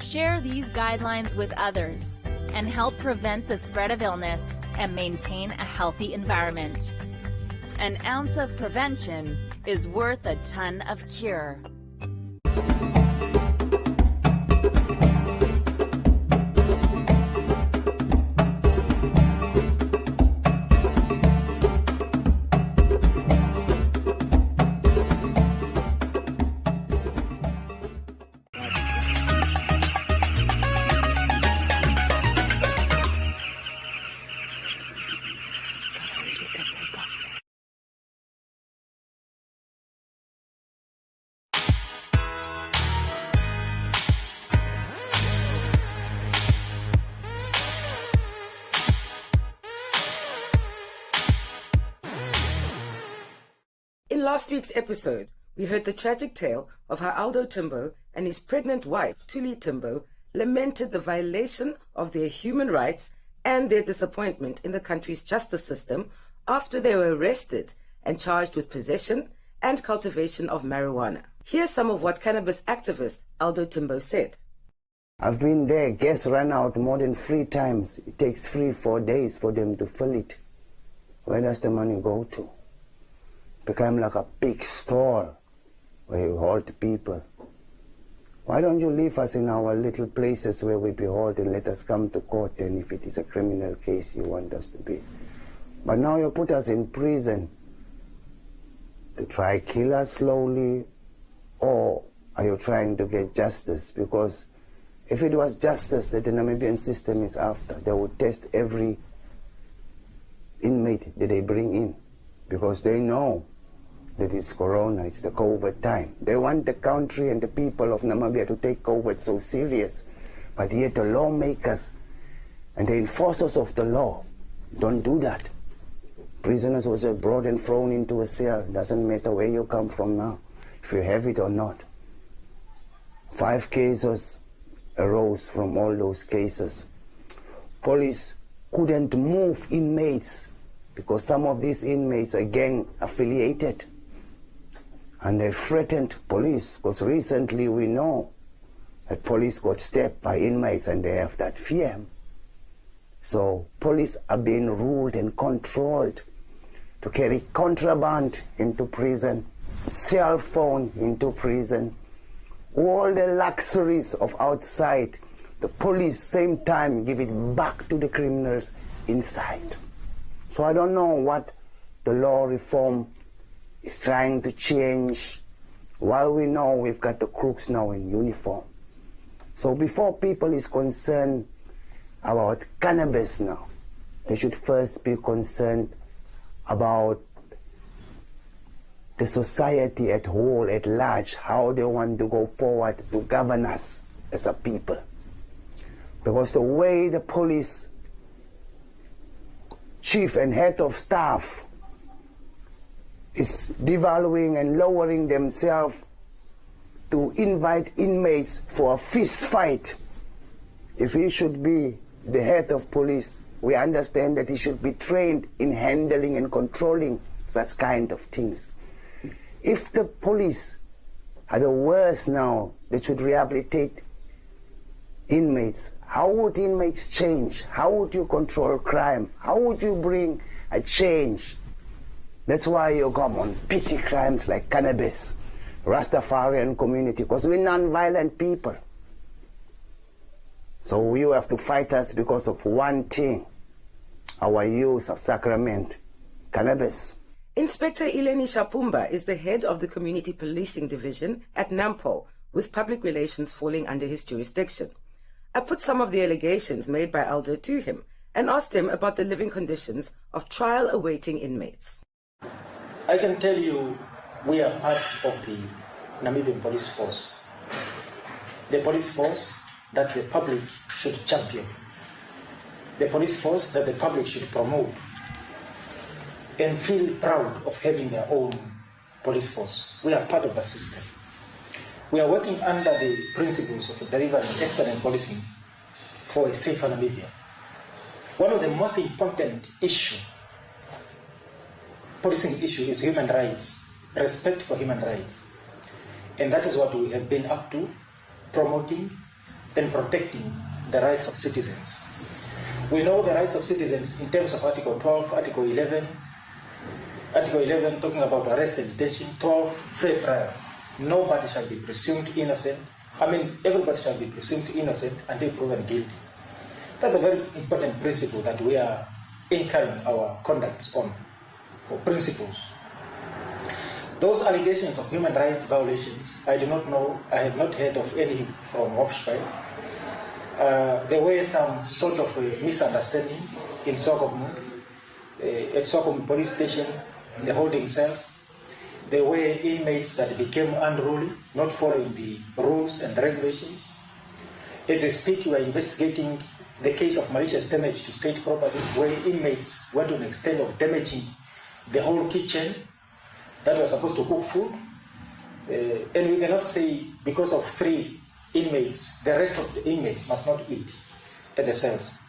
Share these guidelines with others and help prevent the spread of illness and maintain a healthy environment. An ounce of prevention is worth a ton of cure. In last week's episode, we heard the tragic tale of how Aldo Timbo and his pregnant wife, Tuli Timbo, lamented the violation of their human rights and their disappointment in the country's justice system after they were arrested and charged with possession and cultivation of marijuana. Here's some of what cannabis activist Aldo Timbo said. I've been there, gas ran out more than 3 times. It takes 3-4 days for them to fill it. Where does the money go to? Become like a big store where you hold people. Why don't you leave us in our little places where we behold and let us come to court, and if it is a criminal case you want us to be. But now you put us in prison to try kill us slowly, or are you trying to get justice? Because if it was justice that the Namibian system is after, they would test every inmate that they bring in, because they know that it's Corona, it's the COVID time. They want the country and the people of Namibia to take COVID so serious, but yet the lawmakers and the enforcers of the law don't do that. Prisoners were just brought and thrown into a cell. Doesn't matter where you come from now, if you have it or not. 5 cases arose from all those cases. Police couldn't move inmates because some of these inmates are gang affiliated. And they threatened police, because recently we know that police got stabbed by inmates and they have that fear. So police are being ruled and controlled to carry contraband into prison, cell phone into prison, all the luxuries of outside. The police same time give it back to the criminals inside. So I don't know what the law reform is trying to change, while we know we've got the crooks now in uniform. So before people is concerned about cannabis now, they should first be concerned about the society at whole, at large, how they want to go forward to govern us as a people. Because the way the police chief and head of staff is devaluing and lowering themselves to invite inmates for a fist fight. If he should be the head of police, we understand that he should be trained in handling and controlling such kind of things. If the police are the worst now, they should rehabilitate inmates. How would inmates change? How would you control crime? How would you bring a change? That's why you come on petty crimes like cannabis, Rastafarian community, because we're non-violent people. So you have to fight us because of one thing, our use of sacrament, cannabis. Inspector Eleni Shapumba is the head of the Community Policing Division at NAMPO, with public relations falling under his jurisdiction. I put some of the allegations made by Aldo to him and asked him about the living conditions of trial-awaiting inmates. I can tell you we are part of the Namibian police force. The police force that the public should champion. The police force that the public should promote and feel proud of having their own police force. We are part of the system. We are working under the principles of delivering excellent policing for a safer Namibia. One of the most important policing issue is human rights, respect for human rights. And that is what we have been up to, promoting and protecting the rights of citizens. We know the rights of citizens in terms of Article 12, Article 11. Article 11 talking about arrest and detention, 12, fair trial. Nobody shall be presumed innocent. Everybody shall be presumed innocent until proven guilty. That's a very important principle that we are anchoring our conducts on, or principles. Those allegations of human rights violations, I do not know, I have not heard of any from Hofstra. There were some sort of a misunderstanding in Swakopmund, at Swakopmund police station, in the holding cells. There were inmates that became unruly, not following the rules and regulations. As we speak, we are investigating the case of malicious damage to state properties, where inmates went to an extent of damaging the whole kitchen that was supposed to cook food. And we cannot say because of 3 inmates, the rest of the inmates must not eat at the cells.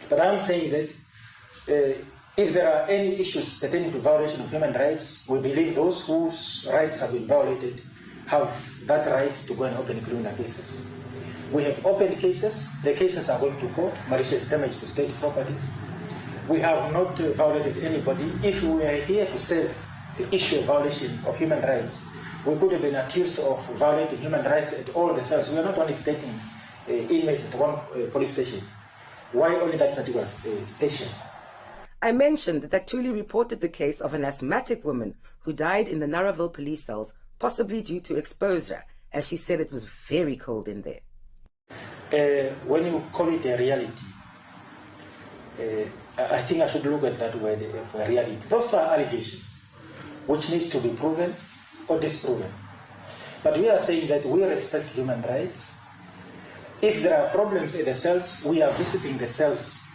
But I'm saying that if there are any issues pertaining to violation of human rights, we believe those whose rights have been violated have that right to go and open criminal cases. We have opened cases. The cases are going to court, malicious damage to state properties. We have not violated anybody. If we are here to save the issue of violation of human rights, we could have been accused of violating human rights at all the cells. We are not only taking inmates at one police station. Why only that particular station? I mentioned that Thuli reported the case of an asthmatic woman who died in the Narraville police cells, possibly due to exposure, as she said it was very cold in there. When you call it a reality, I think I should look at that word for reality. Those are allegations which need to be proven or disproven. But we are saying that we respect human rights. If there are problems in the cells, we are visiting the cells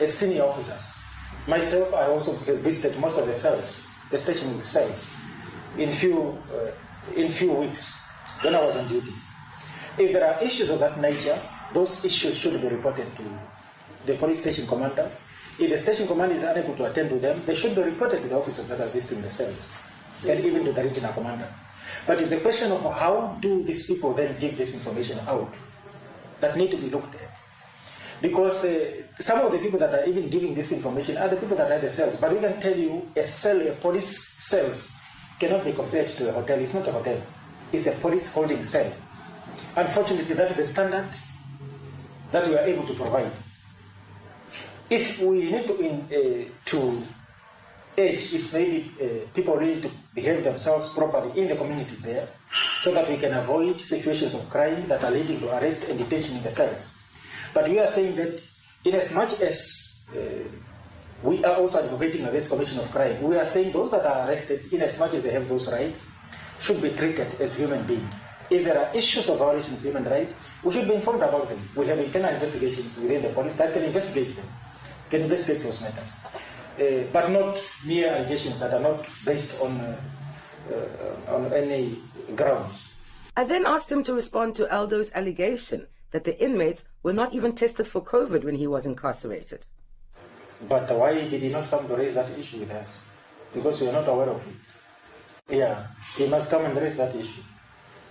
as senior officers. Myself, I also visited most of the cells, the station cells, in few weeks when I was on duty. If there are issues of that nature, those issues should be reported to the police station commander. If the station commander is unable to attend to them, they should be reported to the officers that are visiting the cells, and even to the regional commander. But it's a question of how do these people then give this information out that need to be looked at. Because some of the people that are even giving this information are the people that are at the cells. But we can tell you a cell, a police cells cannot be compared to a hotel. It's not a hotel. It's a police holding cell. Unfortunately, that is the standard that we are able to provide. If we need to urge, is maybe people really to behave themselves properly in the communities there, so that we can avoid situations of crime that are leading to arrest and detention in the cells. But we are saying that in as much as we are also advocating against commission of crime, we are saying those that are arrested, in as much as they have those rights, should be treated as human beings. If there are issues of violation of human rights, we should be informed about them. We have internal investigations within the police that can investigate them, can investigate those matters. But not mere allegations that are not based on any grounds. I then asked him to respond to Aldo's allegation that the inmates were not even tested for COVID when he was incarcerated. But why did he not come to raise that issue with us? Because we are not aware of it. Yeah, he must come and raise that issue.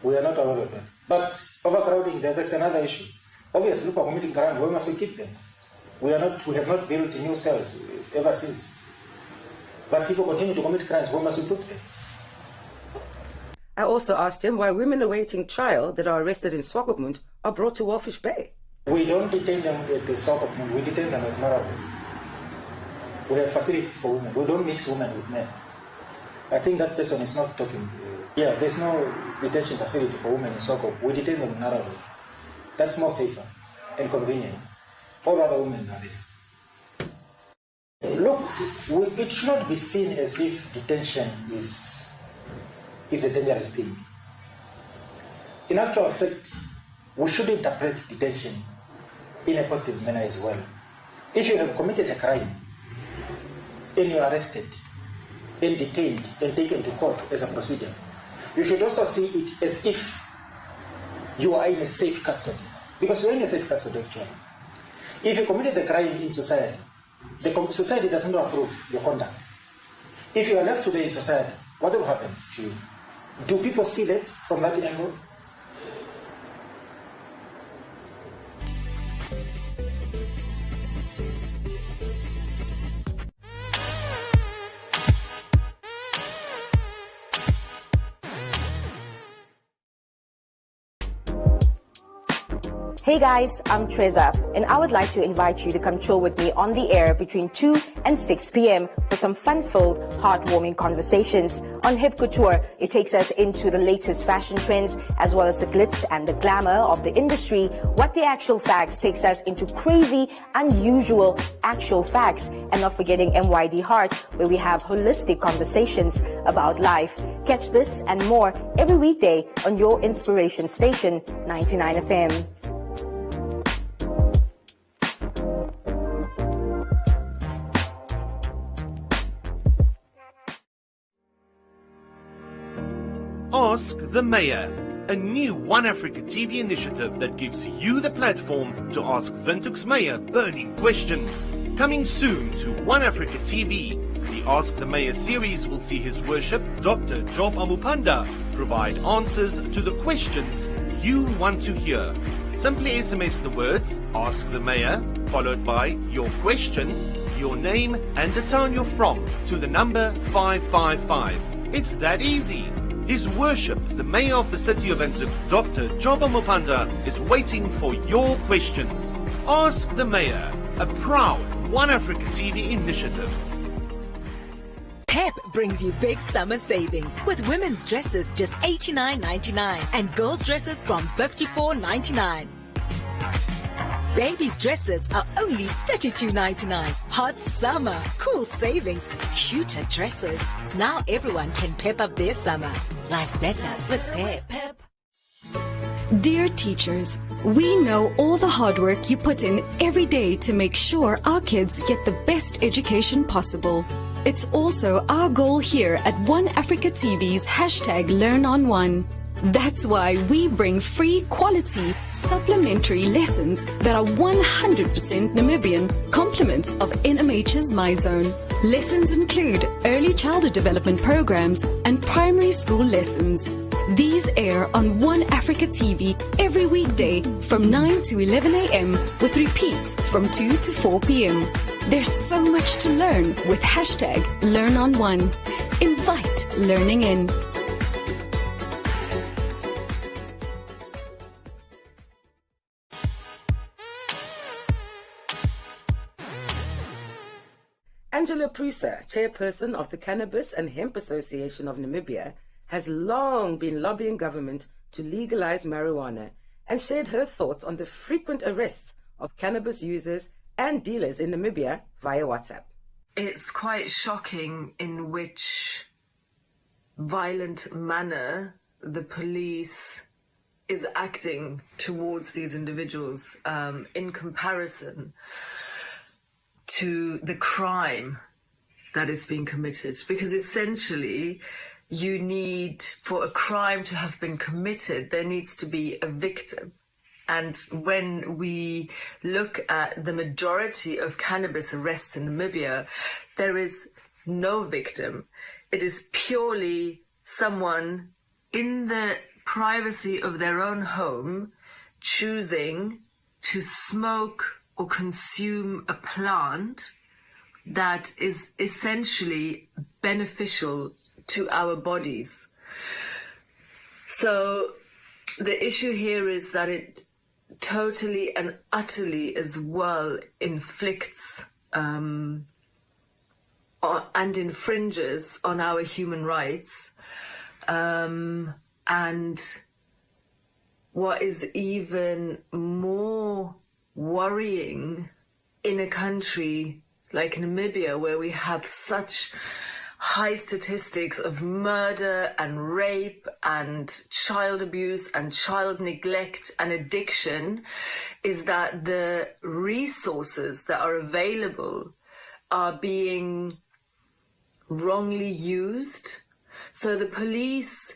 We are not aware of it. But overcrowding, that's another issue. Obviously, people committing crime, we must keep them. We have not built new cells ever since. But people continue to commit crimes, we must put them. I also asked him why women awaiting trial that are arrested in Swakopmund are brought to Walfish Bay. We don't detain them at Swakopmund, we detain them at Narraville. We have facilities for women. We don't mix women with men. I think that person is not talking. Yeah, there's no detention facility for women in Swakopmund. We detain them in Narraville. That's more safer and convenient. All other women are there. Look, it should not be seen as if detention is a dangerous thing. In actual fact, we should interpret detention in a positive manner as well. If you have committed a crime and you are arrested and detained and taken to court as a procedure, you should also see it as if you are in a safe custody. Because you are in a safe custody actually. If you committed a crime in society, the society does not approve your conduct. If you are left today in society, what will happen to you? Do people see that from that angle? Hey guys, I'm Treza, and I would like to invite you to come chill with me on the air between 2 and 6 p.m. for some fun-filled, heartwarming conversations. On Hip Couture, it takes us into the latest fashion trends, as well as the glitz and the glamour of the industry. What the Actual Facts takes us into crazy, unusual actual facts, and not forgetting MYD Heart, where we have holistic conversations about life. Catch this and more every weekday on your inspiration station, 99 FM. Ask the Mayor, a new One Africa TV initiative that gives you the platform to ask Windhoek's Mayor burning questions. Coming soon to One Africa TV, the Ask the Mayor series will see His Worship Dr. Job Amupanda provide answers to the questions you want to hear. Simply SMS the words Ask the Mayor followed by your question, your name and the town you're from to the number 555. It's that easy. His Worship, the Mayor of the City of Windhoek, Dr. Job Amupanda, is waiting for your questions. Ask the Mayor, a proud One Africa TV initiative. PEP brings you big summer savings with women's dresses just $89.99 and girls' dresses from $54.99. Babies' dresses are only $32.99. Hot summer, cool savings, cuter dresses. Now everyone can pep up their summer. Life's better with PEP. Dear teachers, we know all the hard work you put in every day to make sure our kids get the best education possible. It's also our goal here at One Africa TV's #LearnOnOne. That's why we bring free quality supplementary lessons that are 100% Namibian, compliments of NMH's MyZone. Lessons include early childhood development programs and primary school lessons. These air on One Africa TV every weekday from 9 to 11 a.m. with repeats from 2 to 4 p.m. There's so much to learn with #LearnOnOne. Invite learning in. Angela Prusa, chairperson of the Cannabis and Hemp Association of Namibia, has long been lobbying government to legalize marijuana and shared her thoughts on the frequent arrests of cannabis users and dealers in Namibia via WhatsApp. It's quite shocking in which violent manner the police is acting towards these individuals in comparison to the crime that is being committed, because essentially you need, for a crime to have been committed, there needs to be a victim. And when we look at the majority of cannabis arrests in Namibia, there is no victim. It is purely someone in the privacy of their own home choosing to smoke or consume a plant that is essentially beneficial to our bodies. So the issue here is that it totally and utterly as well inflicts and infringes on our human rights. And what is even more worrying in a country like Namibia, where we have such high statistics of murder and rape and child abuse and child neglect and addiction, is that the resources that are available are being wrongly used. So the police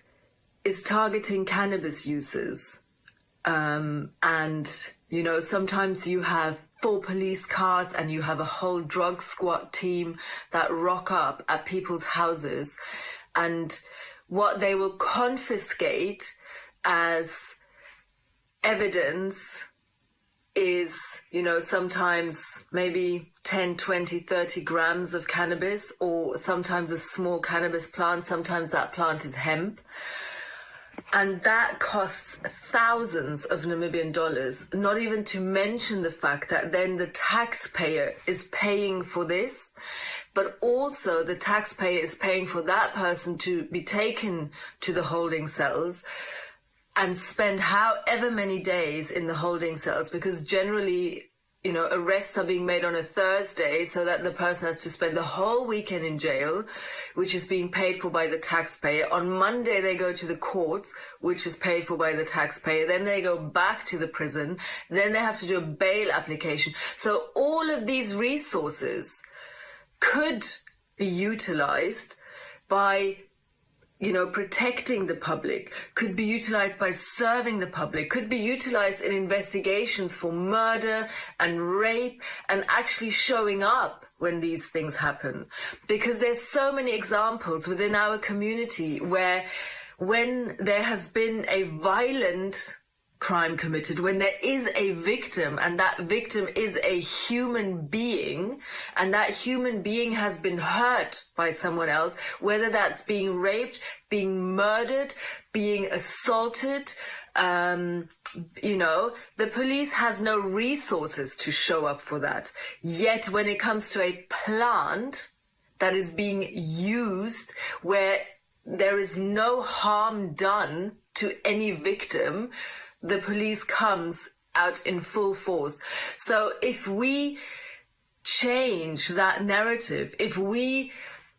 is targeting cannabis users. And, you know, sometimes you have 4 police cars and you have a whole drug squad team that rock up at people's houses. And what they will confiscate as evidence is, you know, sometimes maybe 10, 20, 30 grams of cannabis, or sometimes a small cannabis plant. Sometimes that plant is hemp. And that costs thousands of Namibian dollars, not even to mention the fact that then the taxpayer is paying for this, but also the taxpayer is paying for that person to be taken to the holding cells and spend however many days in the holding cells, because generally, you know, arrests are being made on a Thursday so that the person has to spend the whole weekend in jail, which is being paid for by the taxpayer. On Monday, they go to the courts, which is paid for by the taxpayer. Then they go back to the prison. Then they have to do a bail application. So all of these resources could be utilized by, you know, protecting the public, could be utilized by serving the public, could be utilized in investigations for murder and rape and actually showing up when these things happen. Because there's so many examples within our community where when there has been a violent crime committed, when there is a victim and that victim is a human being and that human being has been hurt by someone else, whether that's being raped, being murdered, being assaulted, you know, the police has no resources to show up for that. Yet when it comes to a plant that is being used where there is no harm done to any victim, the police comes out in full force. So if we change that narrative, if we,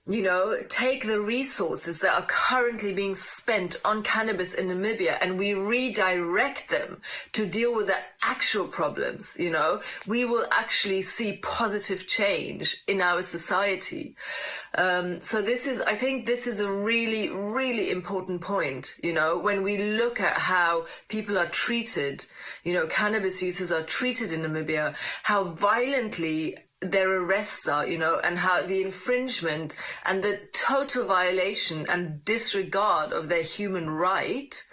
you know, take the resources that are currently being spent on cannabis in Namibia and we redirect them to deal with the actual problems, you know, we will actually see positive change in our society. So this is, I think this is a really, really important point, you know, when we look at how people are treated, you know, cannabis users are treated in Namibia, how violently their arrests are, you know, and how the infringement and the total violation and disregard of their human right,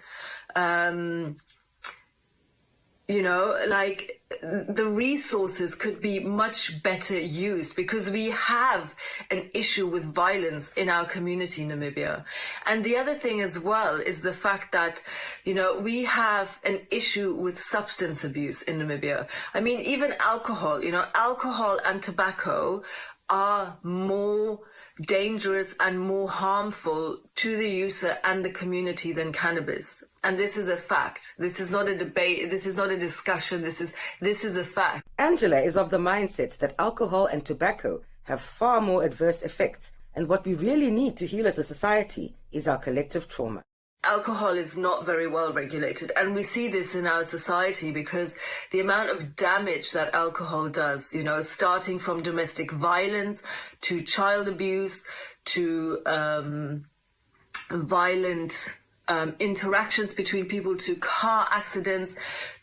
you know, like the resources could be much better used because we have an issue with violence in our community in Namibia. And the other thing as well is the fact that, you know, we have an issue with substance abuse in Namibia. I mean, even alcohol, you know, alcohol and tobacco are more dangerous and more harmful to the user and the community than cannabis. And this is a fact. This is not a debate. This is not a discussion. This is a fact. Angela is of the mindset that alcohol and tobacco have far more adverse effects, and what we really need to heal as a society is our collective trauma. Alcohol is not very well regulated, and we see this in our society because the amount of damage that alcohol does, you know, starting from domestic violence to child abuse to violent interactions between people, to car accidents,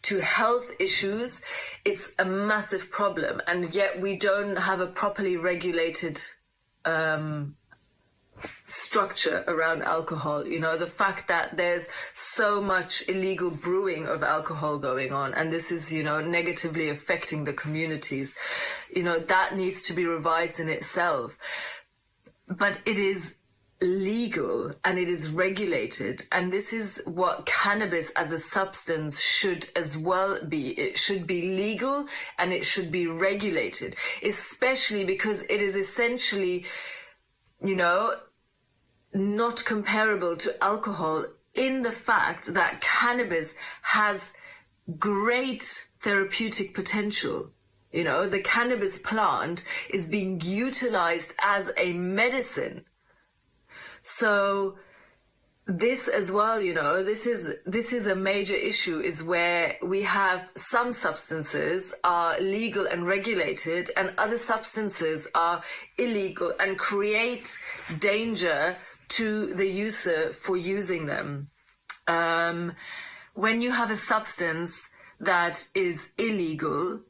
to health issues, it's a massive problem, and yet we don't have a properly regulated structure around alcohol. You know, the fact that there's so much illegal brewing of alcohol going on, and this is, you know, negatively affecting the communities, you know, that needs to be revised in itself. But it is legal and it is regulated, and this is what cannabis as a substance should as well be. It should be legal and it should be regulated, especially because it is essentially, you know, not comparable to alcohol in the fact that cannabis has great therapeutic potential. You know, the cannabis plant is being utilized as a medicine. So this as well, you know, this is a major issue, is where we have some substances are legal and regulated and other substances are illegal and create danger to the user for using them. When you have a substance that is illegal,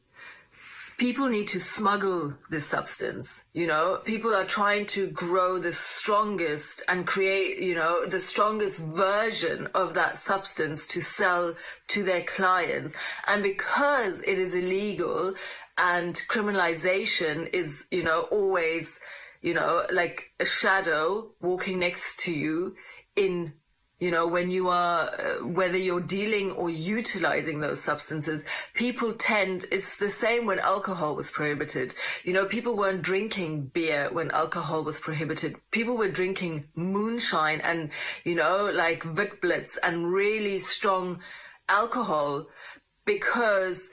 people need to smuggle this substance, you know. People are trying to grow the strongest and create, you know, the strongest version of that substance to sell to their clients. And because it is illegal and criminalization is, you know, always, you know, like a shadow walking next to you in You know, when you are, whether you're dealing or utilizing those substances, people tend, it's the same when alcohol was prohibited. You know, people weren't drinking beer when alcohol was prohibited. People were drinking moonshine and, you know, like Witblitz and really strong alcohol because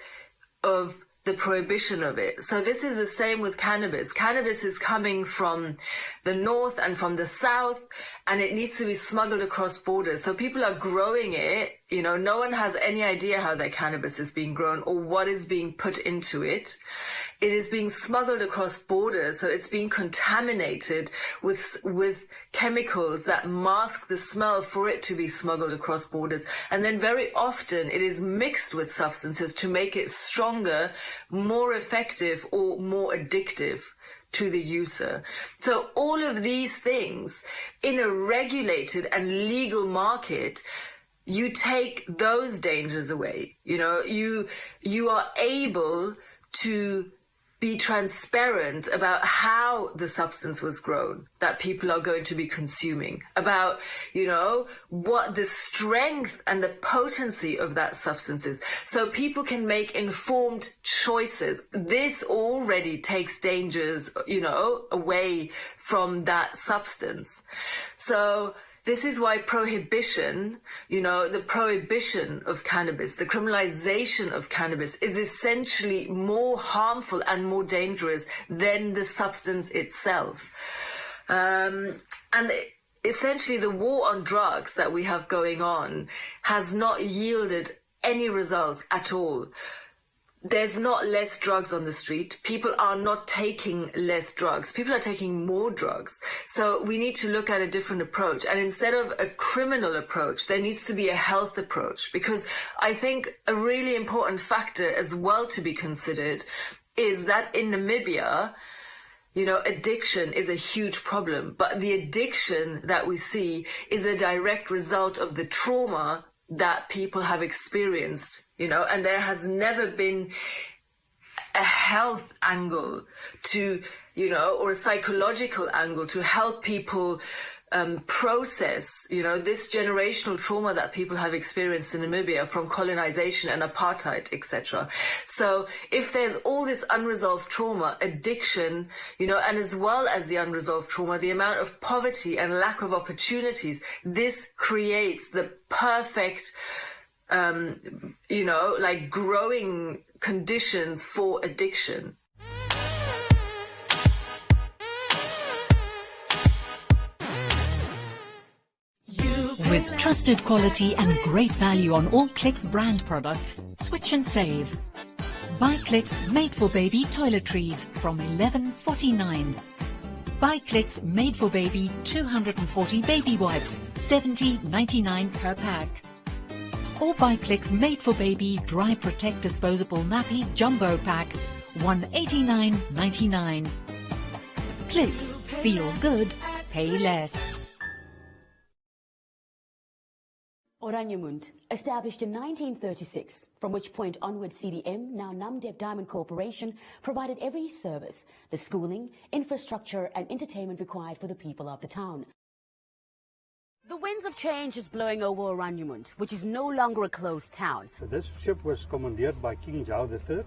of the prohibition of it. So this is the same with cannabis. Cannabis is coming from the north and from the south, and it needs to be smuggled across borders. So people are growing it. You know, no one has any idea how their cannabis is being grown or what is being put into it. It is being smuggled across borders, so it's being contaminated with chemicals that mask the smell for it to be smuggled across borders. And then very often it is mixed with substances to make it stronger, more effective, or more addictive to the user. So all of these things in a regulated and legal market, you take those dangers away. You know, you are able to be transparent about how the substance was grown that people are going to be consuming, about, you know, what the strength and the potency of that substance is, so people can make informed choices. This already takes dangers, you know, away from that substance. So this is why prohibition, you know, the prohibition of cannabis, the criminalization of cannabis is essentially more harmful and more dangerous than the substance itself. And essentially the war on drugs that we have going on has not yielded any results at all. There's not less drugs on the street. People are not taking less drugs. People are taking more drugs. So we need to look at a different approach. And instead of a criminal approach, there needs to be a health approach. Because I think a really important factor as well to be considered is that in Namibia, you know, addiction is a huge problem. But the addiction that we see is a direct result of the trauma that people have experienced, you know, and there has never been a health angle to, you know, or a psychological angle to help people process, you know, this generational trauma that people have experienced in Namibia from colonization and apartheid, etc. So if there's all this unresolved trauma, addiction, you know, and as well as the unresolved trauma, the amount of poverty and lack of opportunities, this creates the perfect, you know, like growing conditions for addiction. With trusted quality and great value on all Clicks brand products, switch and save. Buy Clicks Made for Baby toiletries from $11.49. Buy Clicks Made for Baby 240 baby wipes, $70.99 per pack. Or buy Clicks Made for Baby Dry Protect Disposable Nappies Jumbo Pack, $189.99. Clicks, feel good, pay less. Oranjemund, established in 1936, from which point onward CDM, now Namdeb Diamond Corporation, provided every service, the schooling, infrastructure and entertainment required for the people of the town. The winds of change is blowing over Oranjemund, which is no longer a closed town. This ship was commandeered by King Jao III,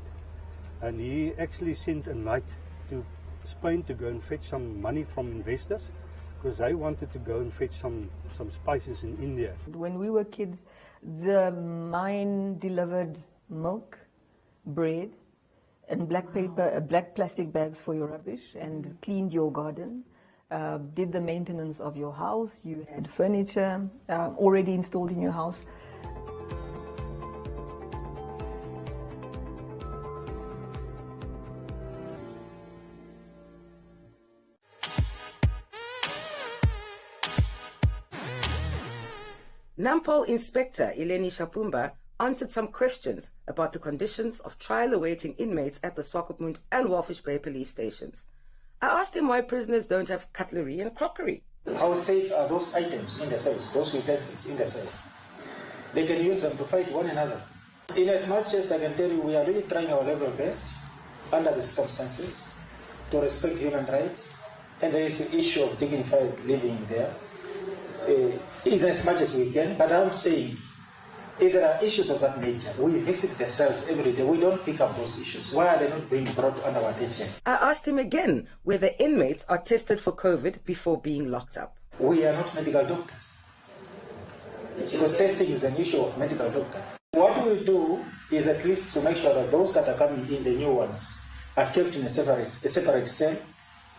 and he actually sent a knight to Spain to go and fetch some money from investors, because they wanted to go and fetch some spices in India. When we were kids, the mine delivered milk, bread, and black paper, black plastic bags for your rubbish, and cleaned your garden, did the maintenance of your house. You had furniture already installed in your house. Nampol Inspector Eleni Shapumba answered some questions about the conditions of trial-awaiting inmates at the Swakopmund and Walfish Bay police stations. I asked him why prisoners don't have cutlery and crockery. How safe are those items in the cells, those utensils in the cells? They can use them to fight one another. In as much as I can tell you, we are really trying our level best under the circumstances to respect human rights, and there is an issue of dignified living there. in as much as we can. But I'm saying, if there are issues of that nature, we visit the cells every day. We don't pick up those issues. Why are they not being brought under our attention? I asked him again whether inmates are tested for COVID before being locked up. We are not medical doctors, because testing is an issue of medical doctors. What we do is at least to make sure that those that are coming in, the new ones, are kept in a separate cell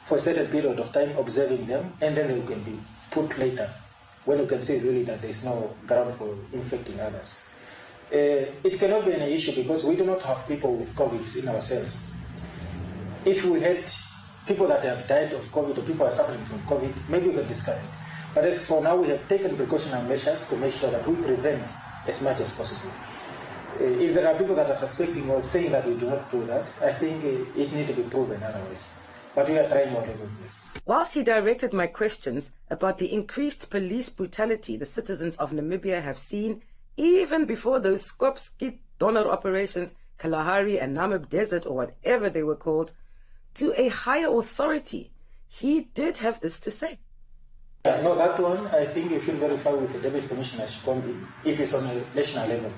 for a certain period of time, observing them, and then they can be put later, when you can see really that there is no ground for infecting others. It cannot be an issue because we do not have people with COVID in our cells. If we had people that have died of COVID or people are suffering from COVID, maybe we can discuss it. But as for now, we have taken precautionary measures to make sure that we prevent as much as possible. If there are people that are suspecting or saying that we do not do that, I think it needs to be proven otherwise. But we are trying whatever it is. Whilst he directed my questions about the increased police brutality the citizens of Namibia have seen, even before those Skopskit donor operations, Kalahari and Namib Desert, or whatever they were called, to a higher authority, he did have this to say. No, that one, I think you should verify with the Deputy Commissioner Shikombi if it's on a national level.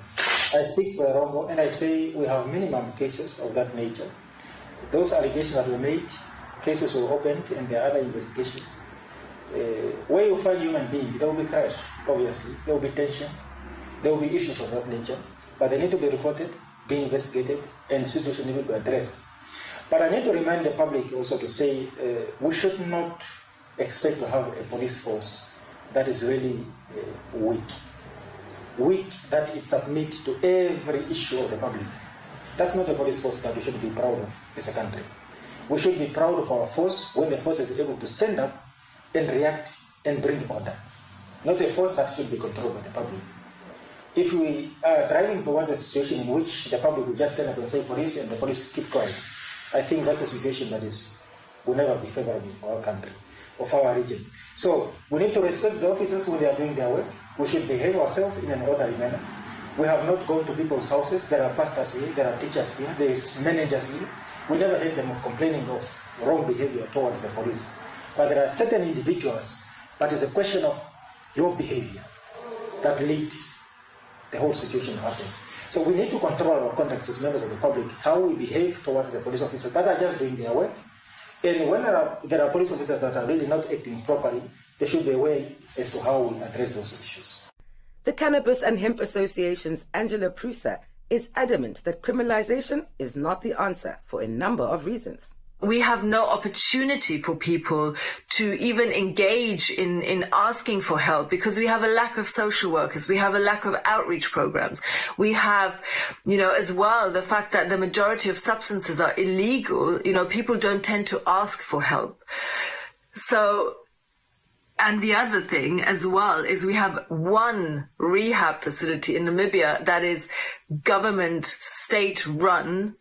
I speak for Rongo and I say we have minimum cases of that nature. Those allegations that were made, cases were opened and there are other investigations. Where you find human beings, there will be crash, obviously. There will be tension. There will be issues of that nature. But they need to be reported, be investigated, and the situation need to be addressed. But I need to remind the public also to say we should not expect to have a police force that is really weak. Weak, that it submits to every issue of the public. That's not a police force that we should be proud of as a country. We should be proud of our force when the force is able to stand up and react and bring order. Not a force that should be controlled by the public. If we are driving towards a situation in which the public will just stand up and say police and the police keep quiet, I think that's a situation that will never be favorable for our country or for our region. So we need to respect the officers when they are doing their work. We should behave ourselves in an orderly manner. We have not gone to people's houses. There are pastors here, there are teachers here, there is managers here. We never heard them of complaining of wrong behavior towards the police. But there are certain individuals, but it's a question of your behavior that lead the whole situation to happen. So we need to control our conduct as members of the public, how we behave towards the police officers that are just doing their work. And when there are police officers that are really not acting properly, there should be a way as to how we address those issues. The Cannabis and Hemp Association's Angela Prusa is adamant that criminalization is not the answer for a number of reasons. We have no opportunity for people to even engage in asking for help because we have a lack of social workers. We have a lack of outreach programs. We have, as well, the fact that the majority of substances are illegal. People don't tend to ask for help. So, and the other thing as well is we have one rehab facility in Namibia that is government state run,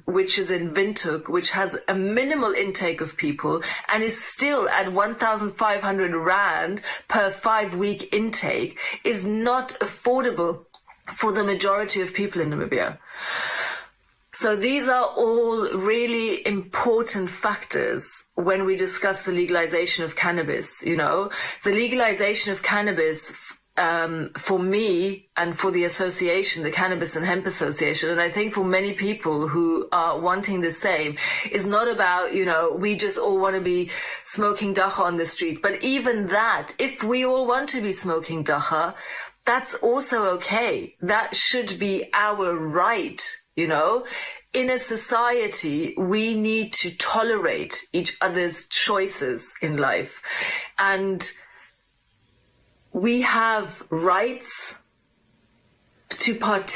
which is in Windhoek, which has a minimal intake of people and is still at 1,500 Rand per 5-week intake, is not affordable for the majority of people in Namibia. So these are all really important factors when we discuss the legalization of cannabis. The legalization of cannabis for me and for the association, the Cannabis and Hemp Association, and I think for many people who are wanting the same, is not about, we just all want to be smoking dacha on the street. But even that, if we all want to be smoking dacha, that's also okay. That should be our right, In a society, we need to tolerate each other's choices in life. And we have rights to partake